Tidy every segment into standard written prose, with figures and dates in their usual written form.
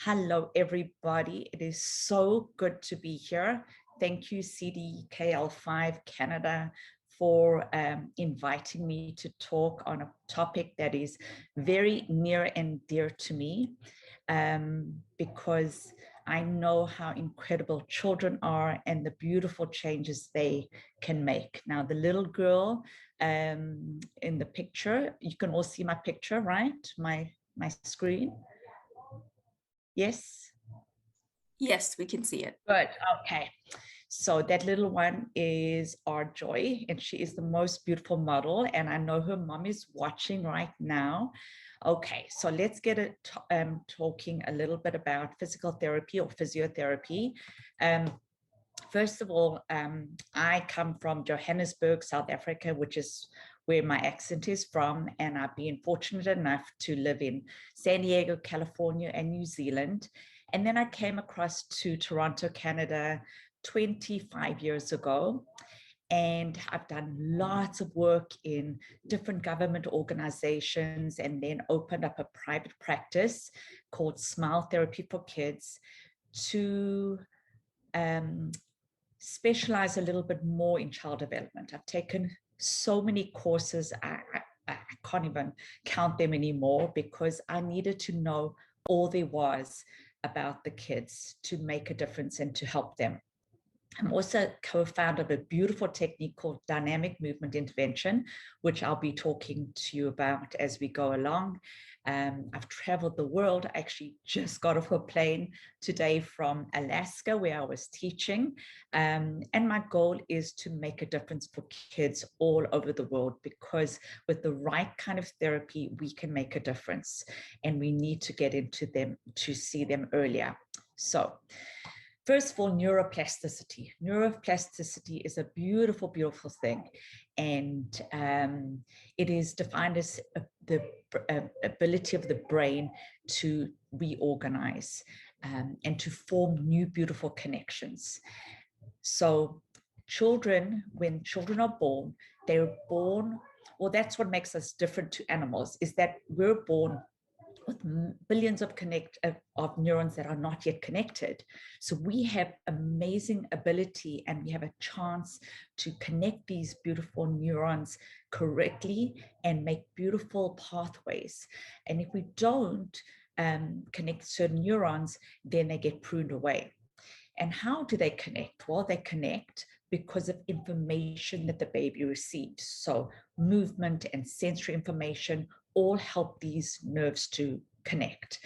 Hello, everybody. It is so good to be here. Thank you, CDKL5 Canada, for inviting me to talk on a topic that is very near and dear to me, because I know how incredible children are and the beautiful changes they can make. Now, the little girl in the picture, you can all see my picture, right? My screen. Yes? Yes, we can see it. Good. Okay. So that little one is our Joy, and she is the most beautiful model. And I know her mom is watching right now. Okay, so let's get it talking a little bit about physical therapy or physiotherapy. First of all, I come from Johannesburg, South Africa, which is where my accent is from. And I've been fortunate enough to live in San Diego, California, and New Zealand. And then I came across to Toronto, Canada, 25 years ago. And I've done lots of work in different government organizations and then opened up a private practice called Smile Therapy for Kids to specialize a little bit more in child development. I've taken so many courses, I can't even count them anymore because I needed to know all there was about the kids to make a difference and to help them. I'm also co-founder of a beautiful technique called dynamic movement intervention, which I'll be talking to you about as we go along. I've traveled the world. I actually just got off a plane today from Alaska where I was teaching. And my goal is to make a difference for kids all over the world, because with the right kind of therapy, we can make a difference, and we need to get into them to see them earlier. So, first of all, neuroplasticity. Neuroplasticity is a beautiful, beautiful thing. And it is defined as the ability of the brain to reorganize and to form new, beautiful connections. So children, when children are born, they're born, well, that's what makes us different to animals, is that we're born with billions of neurons that are not yet connected. So we have amazing ability, and we have a chance to connect these beautiful neurons correctly and make beautiful pathways. And if we don't connect certain neurons, then they get pruned away. And how do they connect? Well, they connect because of information that the baby receives. So movement and sensory information all help these nerves to connect.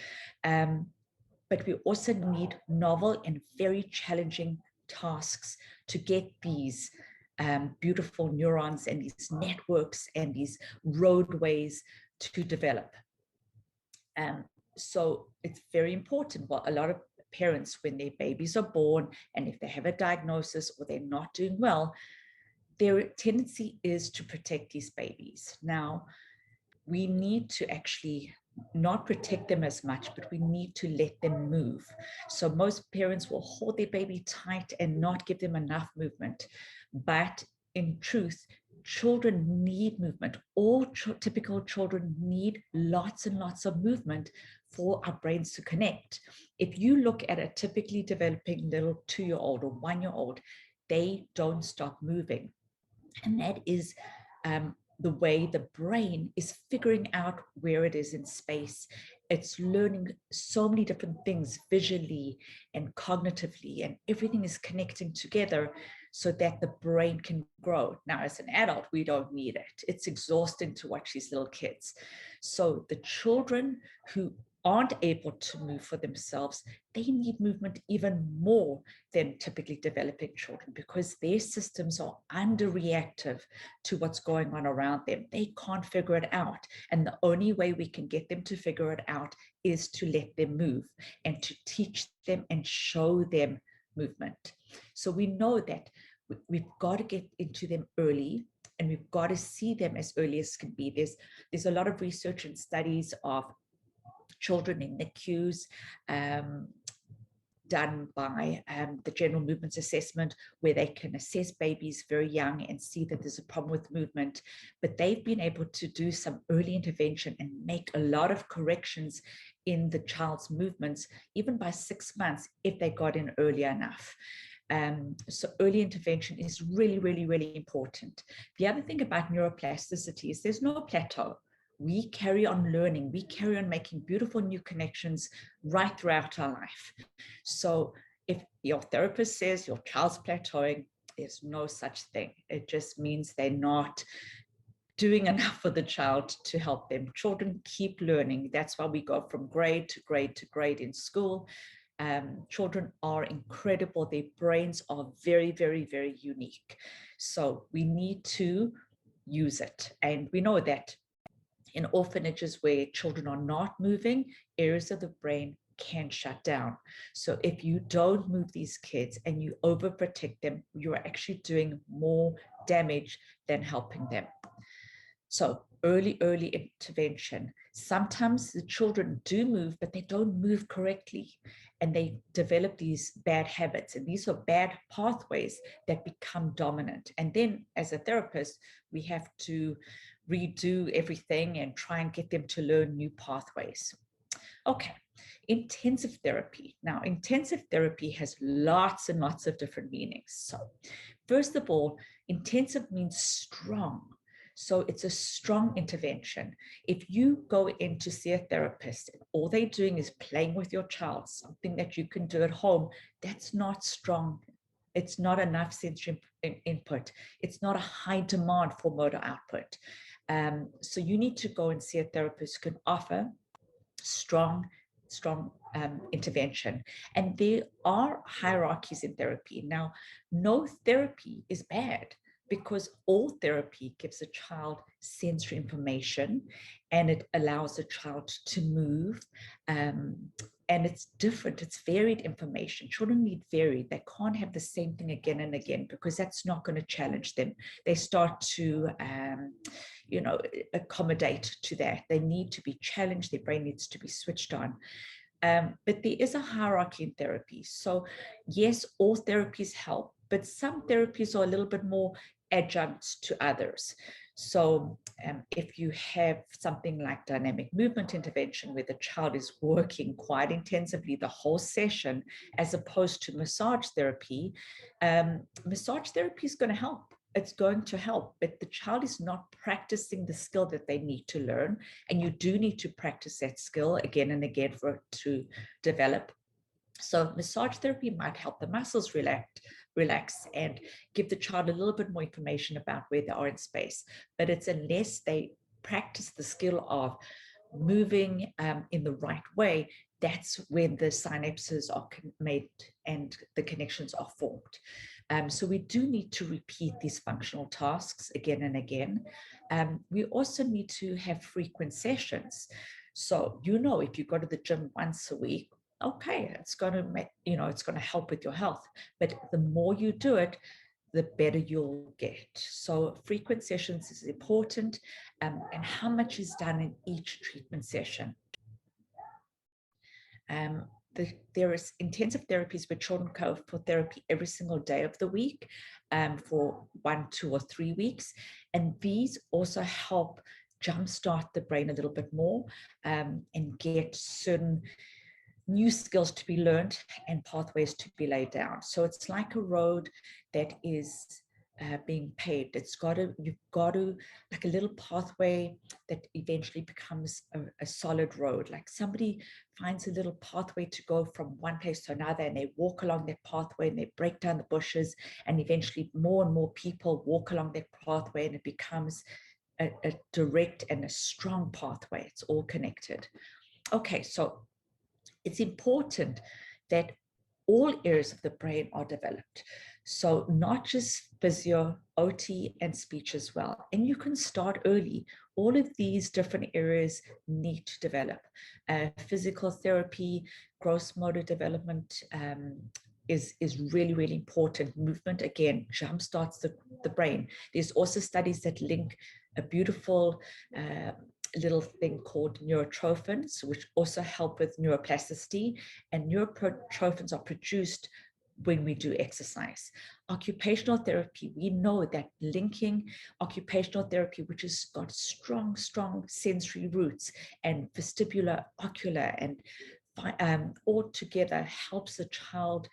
But we also need novel and very challenging tasks to get these beautiful neurons and these networks and these roadways to develop. So it's very important. Well, a lot of parents, when their babies are born, and if they have a diagnosis or they're not doing well, their tendency is to protect these babies. Now, we need to actually not protect them as much, but we need to let them move. So most parents will hold their baby tight and not give them enough movement. But in truth, children need movement. All typical children need lots and lots of movement for our brains to connect. If you look at a typically developing little 2-year-old or 1-year-old, they don't stop moving. And that is the way the brain is figuring out where it is in space. It's learning so many different things visually and cognitively, and everything is connecting together so that the brain can grow. Now, as an adult, we don't need it. It's exhausting to watch these little kids. So the children who aren't able to move for themselves, they need movement even more than typically developing children, because their systems are underreactive to what's going on around them. They can't figure it out. And the only way we can get them to figure it out is to let them move and to teach them and show them movement. So we know that we've got to get into them early, and we've got to see them as early as can be. There's a lot of research and studies of children in NICUs done by the general movements assessment, where they can assess babies very young and see that there's a problem with movement. But they've been able to do some early intervention and make a lot of corrections in the child's movements, even by 6 months, if they got in early enough. So early intervention is really, really, really important. The other thing about neuroplasticity is there's no plateau. We carry on learning. We carry on making beautiful new connections right throughout our life. So if your therapist says your child's plateauing, there's no such thing. It just means they're not doing enough for the child to help them. Children keep learning. That's why we go from grade to grade to grade in school. Children are incredible. Their brains are very, very, very unique. So we need to use it. And we know that in orphanages where children are not moving, areas of the brain can shut down. So if you don't move these kids and you overprotect them, you are actually doing more damage than helping them. So early intervention. Sometimes the children do move, but they don't move correctly. And they develop these bad habits. And these are bad pathways that become dominant. And then as a therapist, we have to redo everything and try and get them to learn new pathways. Okay, intensive therapy. Now, intensive therapy has lots and lots of different meanings. So first of all, intensive means strong. So it's a strong intervention. If you go in to see a therapist and all they're doing is playing with your child, something that you can do at home, that's not strong. It's not enough sensory input. It's not a high demand for motor output. So you need to go and see a therapist who can offer strong intervention. And there are hierarchies in therapy. Now, no therapy is bad, because all therapy gives a child sensory information and it allows a child to move. And it's different, it's varied information. Children need varied. They can't have the same thing again and again, because that's not going to challenge them. They start to, accommodate to that. They need to be challenged. Their brain needs to be switched on. But there is a hierarchy in therapy. So yes, all therapies help, but some therapies are a little bit more adjuncts to others. So if you have something like dynamic movement intervention, where the child is working quite intensively the whole session, as opposed to massage therapy is going to help. It's going to help, but the child is not practicing the skill that they need to learn. And you do need to practice that skill again and again for it to develop. So massage therapy might help the muscles relax and give the child a little bit more information about where they are in space. But it's unless they practice the skill of moving in the right way, that's when the synapses are made and the connections are formed. So we do need to repeat these functional tasks again and again. We also need to have frequent sessions. So, if you go to the gym once a week, okay, it's going to make, it's going to help with your health. But the more you do it, the better you'll get. So frequent sessions is important, and how much is done in each treatment session. There is intensive therapies where children go for therapy every single day of the week for 1, 2, or 3 weeks. And these also help jumpstart the brain a little bit more and get certain new skills to be learned and pathways to be laid down. So it's like a road that is being paved. You've got to, like a little pathway that eventually becomes a solid road. Like somebody finds a little pathway to go from one place to another, and they walk along that pathway and they break down the bushes, and eventually more and more people walk along that pathway, and it becomes a direct and a strong pathway. It's all connected. Okay, so it's important that all areas of the brain are developed. So not just physio, OT, and speech as well. And you can start early. All of these different areas need to develop. Physical therapy, gross motor development is really, really important. Movement, again, jumpstarts the brain. There's also studies that link a beautiful little thing called neurotrophins, which also help with neuroplasticity, and neurotrophins are produced when we do exercise. Occupational therapy, we know that linking occupational therapy, which has got strong sensory roots, and vestibular, ocular, and all together helps the child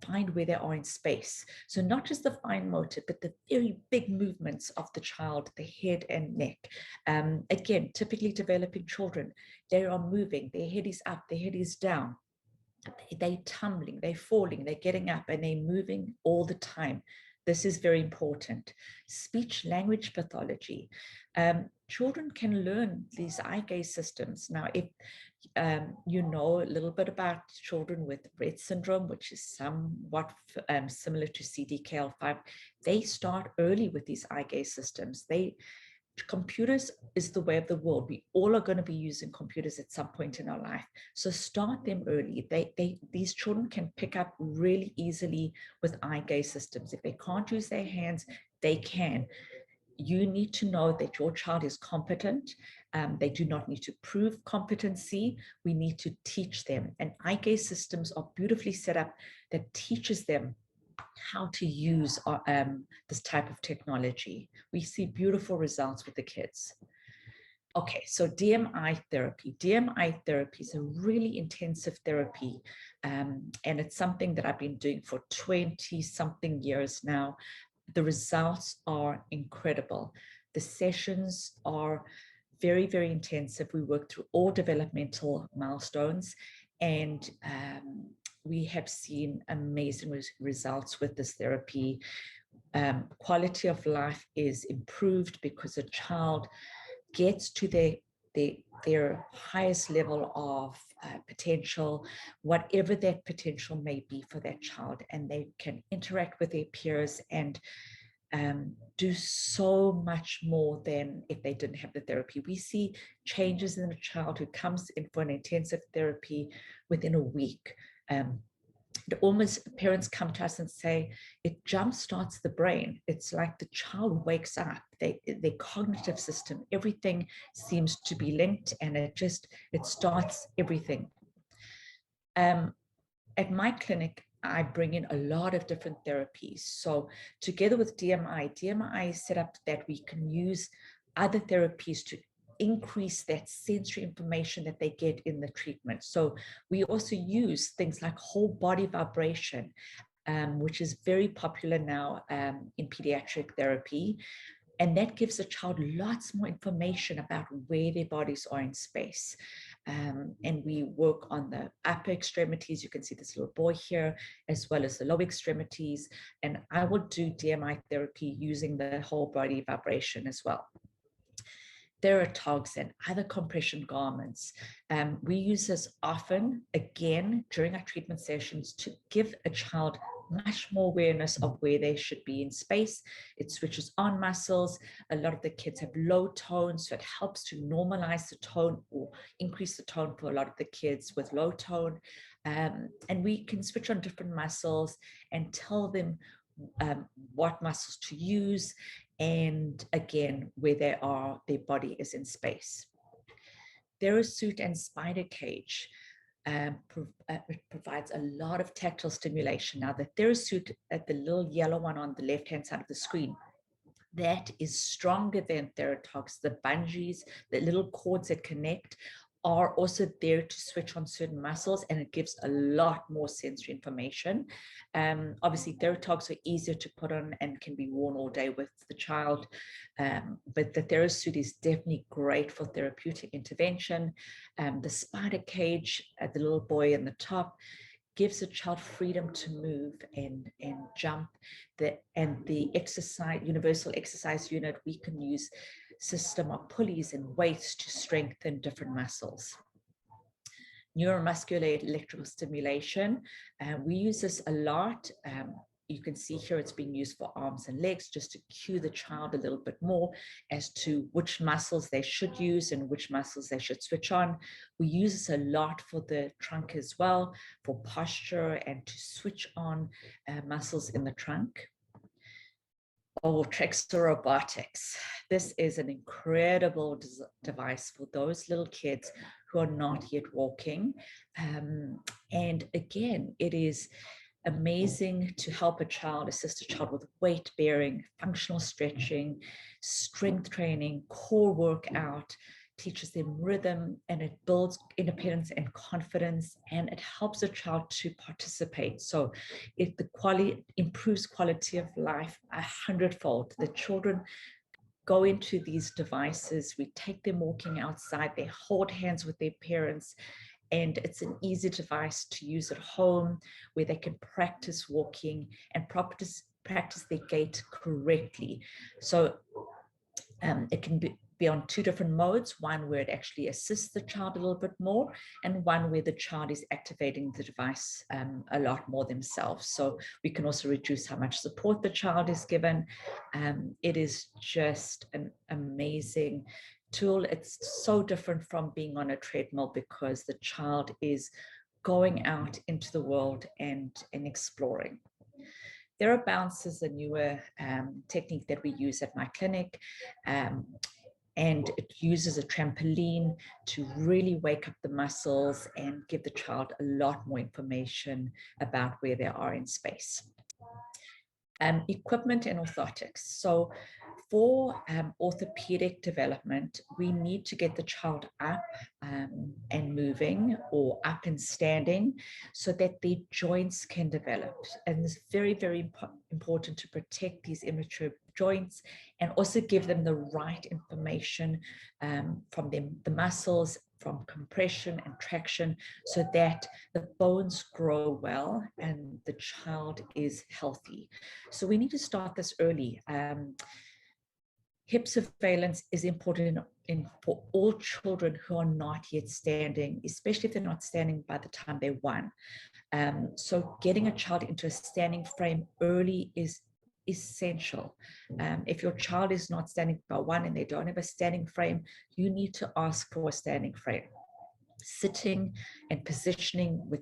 find where they are in space. So not just the fine motor, but the very big movements of the child, the head and neck. Again, typically developing children, they are moving, their head is up, their head is down. They're tumbling, they're falling, they're getting up, and they're moving all the time. This is very important. Speech language pathology. Children can learn these eye gaze systems. Now, if you know a little bit about children with Rett syndrome, which is somewhat similar to CDKL5, they start early with these eye gaze systems. Computers is the way of the world. We all are going to be using computers at some point in our life. So start them early. These children can pick up really easily with eye gaze systems. If they can't use their hands, they can. You need to know that your child is competent. They do not need to prove competency. We need to teach them. And eye gaze systems are beautifully set up that teaches them how to use this type of technology. We see beautiful results with the kids. Okay, so DMI therapy. DMI therapy is a really intensive therapy, and it's something that I've been doing for 20-something years now. The results are incredible. The sessions are very, very intensive. We work through all developmental milestones, and we have seen amazing results with this therapy. Quality of life is improved because a child gets to their highest level of potential, whatever that potential may be for that child, and they can interact with their peers and do so much more than if they didn't have the therapy. We see changes in a child who comes in for an intensive therapy within a week. Almost parents come to us and say it jumpstarts the brain. It's like the child wakes up, their cognitive system, everything seems to be linked, and it starts everything. At my clinic, I bring in a lot of different therapies. So together with DMI is set up that we can use other therapies to increase that sensory information that they get in the treatment. So we also use things like whole body vibration, which is very popular now in pediatric therapy. And that gives the child lots more information about where their bodies are in space. And we work on the upper extremities. You can see this little boy here, as well as the lower extremities. And I will do DMI therapy using the whole body vibration as well. Theratogs and other compression garments. We use this often, again, during our treatment sessions to give a child much more awareness of where they should be in space. It switches on muscles. A lot of the kids have low tone, so it helps to normalize the tone or increase the tone for a lot of the kids with low tone. And we can switch on different muscles and tell them what muscles to use, and again, where they are, their body is in space. Thera Suit and spider cage provides a lot of tactile stimulation. Now, the Thera Suit, the little yellow one on the left-hand side of the screen, that is stronger than Theratogs. The bungees, the little cords that connect, are also there to switch on certain muscles, and it gives a lot more sensory information. Obviously, Theratogs are easier to put on and can be worn all day with the child, but the Thera Suit is definitely great for therapeutic intervention. The spider cage, the little boy in the top, gives a child freedom to move and jump. And the exercise, universal exercise unit, we can use system of pulleys and weights to strengthen different muscles. Neuromuscular electrical stimulation, we use this a lot. You can see here it's being used for arms and legs, just to cue the child a little bit more as to which muscles they should use and which muscles they should switch on. We use this a lot for the trunk as well, for posture and to switch on muscles in the trunk. Oh, trickster robotics. This is an incredible device for those little kids who are not yet walking. And again, it is amazing to help a child, assist a child with weight bearing, functional stretching, strength training, core workout, teaches them rhythm, and it builds independence and confidence, and it helps a child to participate. So if the quality improves quality of life 100-fold. The children go into these devices, we take them walking outside, they hold hands with their parents, and it's an easy device to use at home where they can practice walking and practice their gait correctly. So it can be on two different modes, one where it actually assists the child a little bit more, and one where the child is activating the device a lot more themselves. So we can also reduce how much support the child is given. It is just an amazing tool. It's so different from being on a treadmill because the child is going out into the world and exploring. TheraBounce is a newer technique that we use at my clinic, and it uses a trampoline to really wake up the muscles and give the child a lot more information about where they are in space. Equipment and orthotics. So for orthopedic development, we need to get the child up and moving, or up and standing, so that their joints can develop. And it's very, very important to protect these immature joints and also give them the right information from the muscles, from compression and traction, so that the bones grow well and the child is healthy. So we need to start this early. Hip surveillance is important for all children who are not yet standing, especially if they're not standing by the time they're 1. So getting a child into a standing frame early is essential. If your child is not standing by 1 and they don't have a standing frame, you need to ask for a standing frame. Sitting and positioning with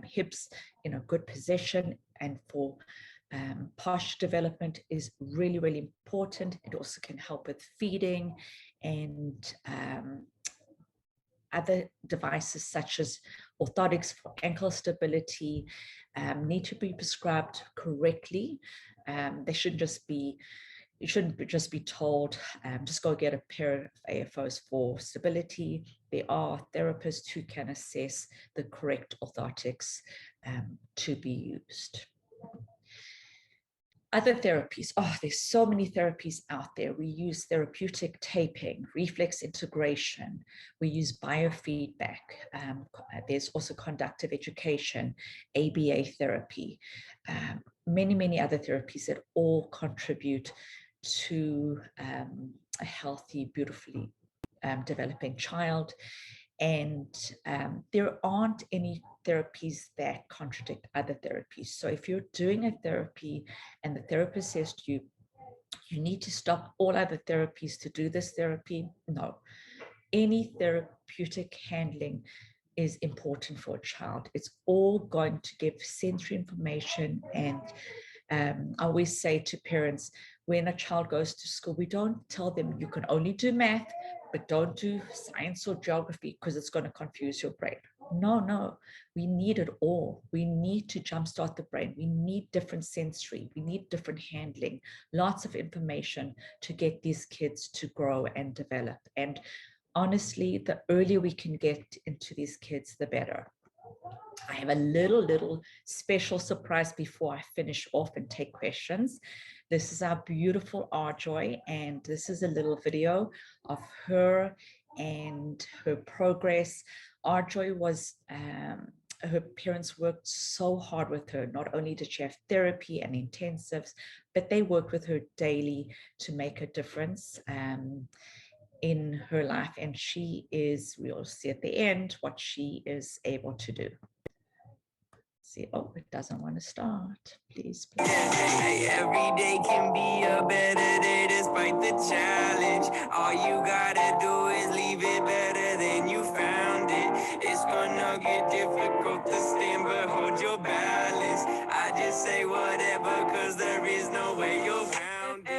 hips in a good position and for posture development is really, really important. It also can help with feeding, and other devices such as orthotics for ankle stability need to be prescribed correctly. They shouldn't just be, you shouldn't just be told, just go get a pair of AFOs for stability. There are therapists who can assess the correct orthotics to be used. Other therapies, there's so many therapies out there. We use therapeutic taping, reflex integration. We use biofeedback. There's also conductive education, ABA therapy, many, many other therapies that all contribute to a healthy, beautifully developing child. And there aren't any therapies that contradict other therapies. So if you're doing a therapy and the therapist says to you, you need to stop all other therapies to do this therapy, no. Any therapeutic handling is important for a child. It's all going to give sensory information. And I always say to parents, when a child goes to school, we don't tell them you can only do math, but don't do science or geography because it's going to confuse your brain. No, we need it all. We need to jumpstart the brain. We need different sensory. We need different handling, lots of information to get these kids to grow and develop. And honestly, the earlier we can get into these kids, the better. I have a little special surprise before I finish off and take questions. This is our beautiful Arjoy, and this is a little video of her and her progress. Arjoy was, her parents worked so hard with her. Not only did she have therapy and intensives, but they worked with her daily to make a difference in her life. And she is, we'll see at the end what she is able to do. See, it doesn't want to start. Please. Every day can be a better day despite the challenge. All you gotta do is leave it better than you found it. It's gonna get difficult to stand, but hold your balance. I just say whatever, cause there is no way you're grounded.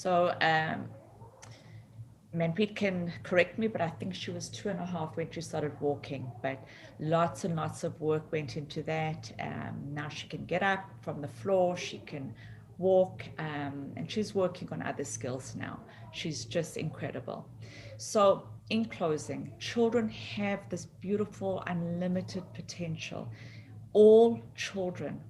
So Manpreet can correct me, but I think she was 2.5 when she started walking, but lots and lots of work went into that. Now she can get up from the floor, she can walk, and she's working on other skills now. She's just incredible. So in closing, children have this beautiful, unlimited potential. All children,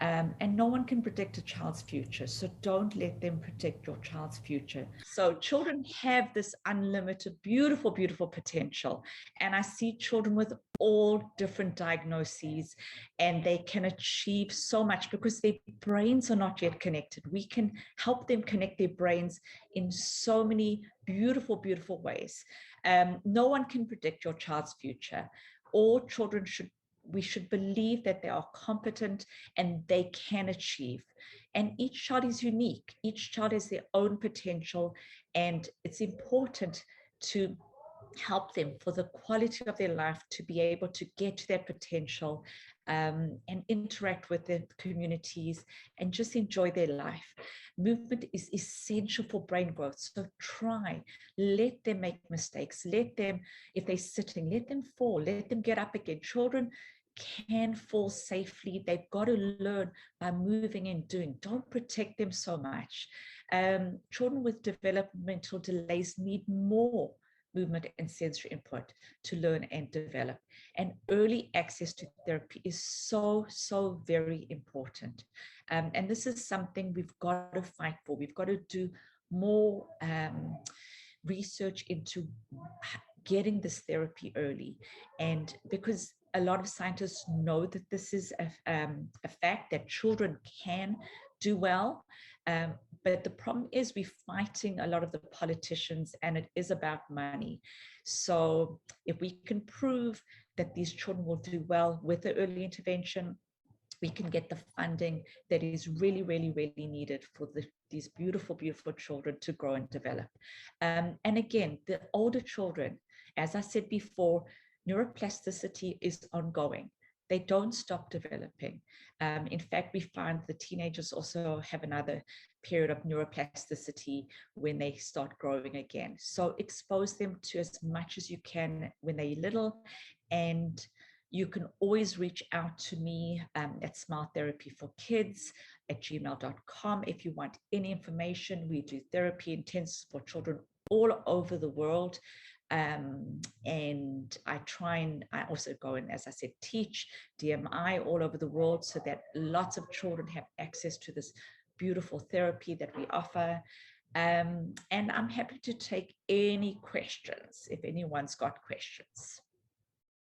and no one can predict a child's future. So don't let them predict your child's future. So children have this unlimited, beautiful, beautiful potential. And I see children with all different diagnoses, and they can achieve so much because their brains are not yet connected. We can help them connect their brains in so many beautiful, beautiful ways. No one can predict your child's future. All children we should believe that they are competent and they can achieve. And each child is unique. Each child has their own potential, and it's important to help them for the quality of their life to be able to get to that potential, and interact with the communities and just enjoy their life. Movement is essential for brain growth. So let them make mistakes. Let them, if they're sitting, let them fall, let them get up again. Children can fall safely. They've got to learn by moving and doing. Don't protect them so much. Children with developmental delays need more movement and sensory input to learn and develop. And early access to therapy is so, so very important. And this is something we've got to fight for. We've got to do more research into getting this therapy early. And because a lot of scientists know that this is a fact that children can do well. But the problem is we're fighting a lot of the politicians, and it is about money. So if we can prove that these children will do well with the early intervention, we can get the funding that is really, really, really needed for these beautiful, beautiful children to grow and develop. And again, the older children, as I said before, neuroplasticity is ongoing. They don't stop developing. In fact, we find the teenagers also have another period of neuroplasticity when they start growing again. So expose them to as much as you can when they're little, and you can always reach out to me at smiletherapyforkids@gmail.com if you want any information. We do therapy intensives for children all over the world. And I also go and, as I said, teach DMI all over the world so that lots of children have access to this beautiful therapy that we offer. And I'm happy to take any questions if anyone's got questions.